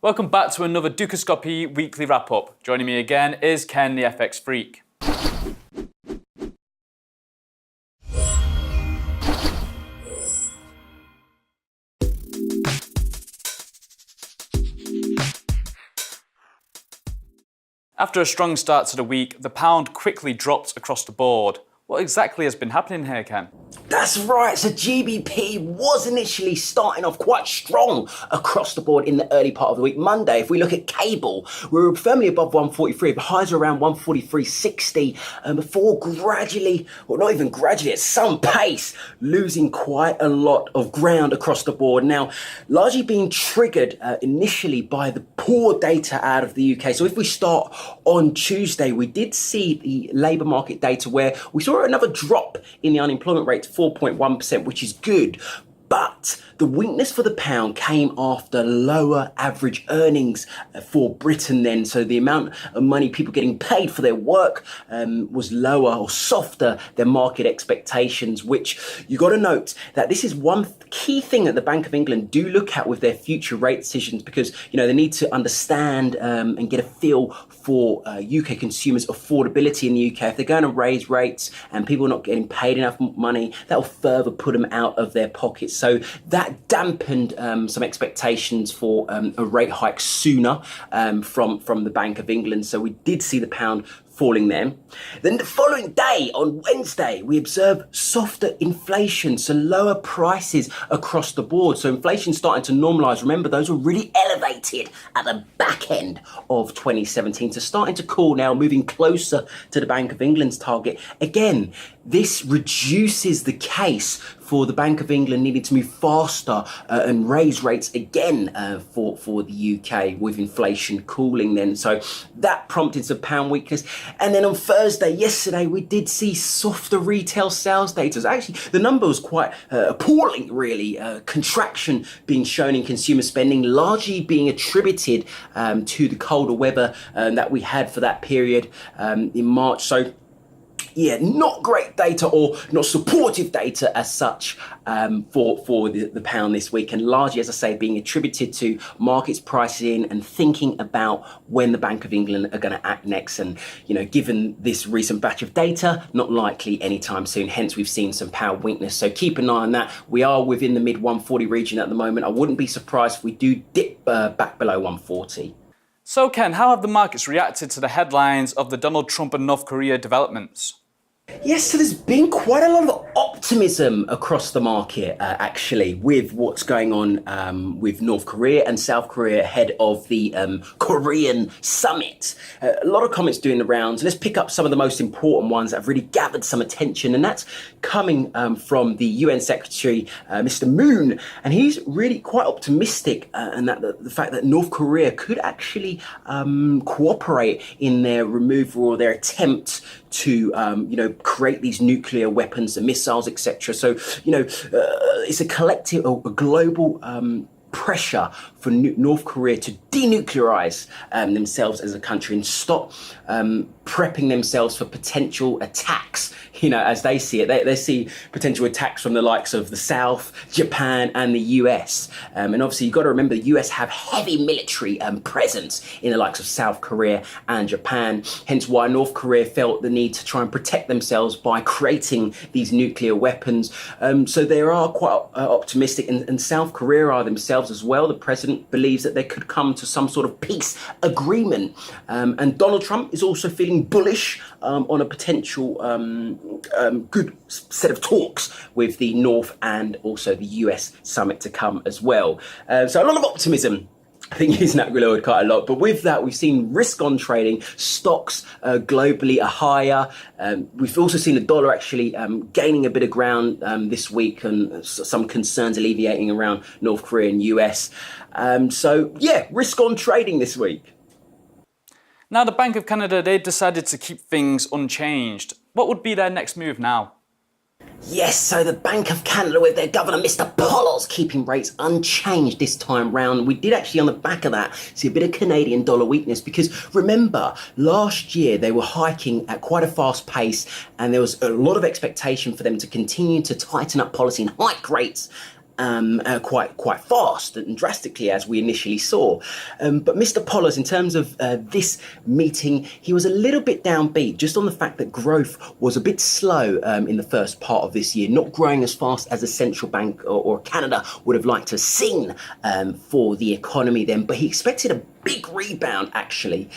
Welcome back to another Dukascopy weekly wrap-up. Joining me again is Ken, the FX Freak. After a strong start to the week, the pound quickly dropped across the board. What exactly has been happening here, Ken? That's right, so GBP was initially starting off quite strong across the board in the early part of the week. Monday, if we look at cable, we were firmly above 143, the highs are around 143.60, before gradually, well not even gradually, at some pace, losing quite a lot of ground across the board. Now, largely being triggered initially by the poor data out of the UK. So if we start on Tuesday, we did see the labour market data where we saw another drop in the unemployment rate to 4.1%, which is good. But the weakness for the pound came after lower average earnings for Britain then. So the amount of money people getting paid for their work was lower or softer than market expectations, which you got to note that this is one key thing that the Bank of England do look at with their future rate decisions, because, you know, they need to understand and get a feel for UK consumers' affordability in the UK. If they're going to raise rates and people are not getting paid enough money, that will further put them out of their pockets. So that dampened some expectations for a rate hike sooner from the Bank of England. So we did see the pound falling there. Then the following day, on Wednesday, we observed softer inflation, so lower prices across the board. So inflation starting to normalise. Remember, those were really elevated at the back end of 2017, so starting to cool now, moving closer to the Bank of England's target. Again, this reduces the case for the Bank of England needing to move faster and raise rates again for the UK with inflation cooling then. So that prompted some pound weakness. And then on Thursday, yesterday, we did see softer retail sales data. Actually, the number was quite appalling, really. Contraction being shown in consumer spending, largely being attributed to the colder weather that we had for that period in March. So yeah, not great data, or not supportive data as such for the pound this week, and largely, as I say, being attributed to markets pricing and thinking about when the Bank of England are going to act next. And, you know, given this recent batch of data, not likely anytime soon. Hence, we've seen some pound weakness. So keep an eye on that. We are within the mid 140 region at the moment. I wouldn't be surprised if we do dip back below 140. So, Ken, how have the markets reacted to the headlines of the Donald Trump and North Korea developments? Yes, so there's been quite a lot of optimism across the market, actually, with what's going on with North Korea and South Korea ahead of the Korean summit. A lot of comments doing the rounds. Let's pick up some of the most important ones that have really gathered some attention, and that's coming from the UN Secretary, Mr. Moon, and he's really quite optimistic, and that the fact that North Korea could actually cooperate in their removal or their attempt to, create these nuclear weapons and missiles, etc. So, it's a collective, a global pressure for North Korea to denuclearize themselves as a country and stop prepping themselves for potential attacks. You know, as they see it, they see potential attacks from the likes of the South, Japan, and the US. And obviously, you've got to remember, the US have heavy military presence in the likes of South Korea and Japan. Hence why North Korea felt the need to try and protect themselves by creating these nuclear weapons. So they are quite optimistic, and South Korea are themselves as well. The president believes that they could come to some sort of peace agreement. And Donald Trump is also feeling bullish on a potential good set of talks with the North and also the US summit to come as well. So a lot of optimism, I think, using that word quite a lot. But with that, we've seen risk on trading. Stocks globally are higher. We've also seen the dollar actually gaining a bit of ground this week, and some concerns alleviating around North Korea and US. So yeah, risk on trading this week. Now, the Bank of Canada, they decided to keep things unchanged. What would be their next move now? Yes, so the Bank of Canada with their governor, Mr. Pollos, keeping rates unchanged this time round. We did actually, on the back of that, see a bit of Canadian dollar weakness, because remember, last year they were hiking at quite a fast pace, and there was a lot of expectation for them to continue to tighten up policy and hike rates quite fast and drastically as we initially saw. But Mr. Pollers, in terms of this meeting, he was a little bit downbeat just on the fact that growth was a bit slow in the first part of this year, not growing as fast as the central bank or Canada would have liked to have seen for the economy then. But he expected a big rebound actually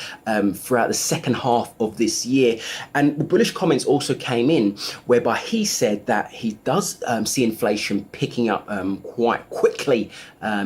throughout the second half of this year. And the bullish comments also came in whereby he said that he does see inflation picking up quite quickly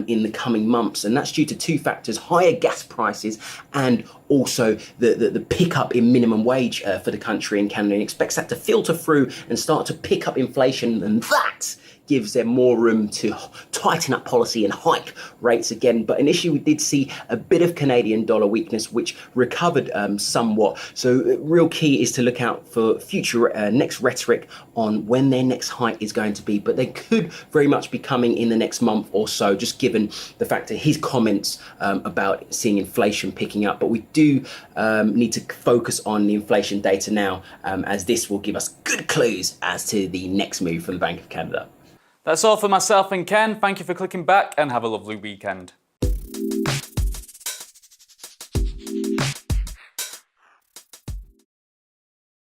in the coming months, and that's due to two factors: higher gas prices and also the pickup in minimum wage for the country in Canada. And he expects that to filter through and start to pick up inflation, and that gives them more room to tighten up policy and hike rates again. But initially we did see a bit of Canadian dollar weakness, which recovered somewhat. So real key is to look out for future next rhetoric on when their next hike is going to be. But they could very much be coming in the next month or so, just given the fact that his comments about seeing inflation picking up. But we do need to focus on the inflation data now, as this will give us good clues as to the next move from the Bank of Canada. That's all for myself and Ken. Thank you for clicking back and have a lovely weekend.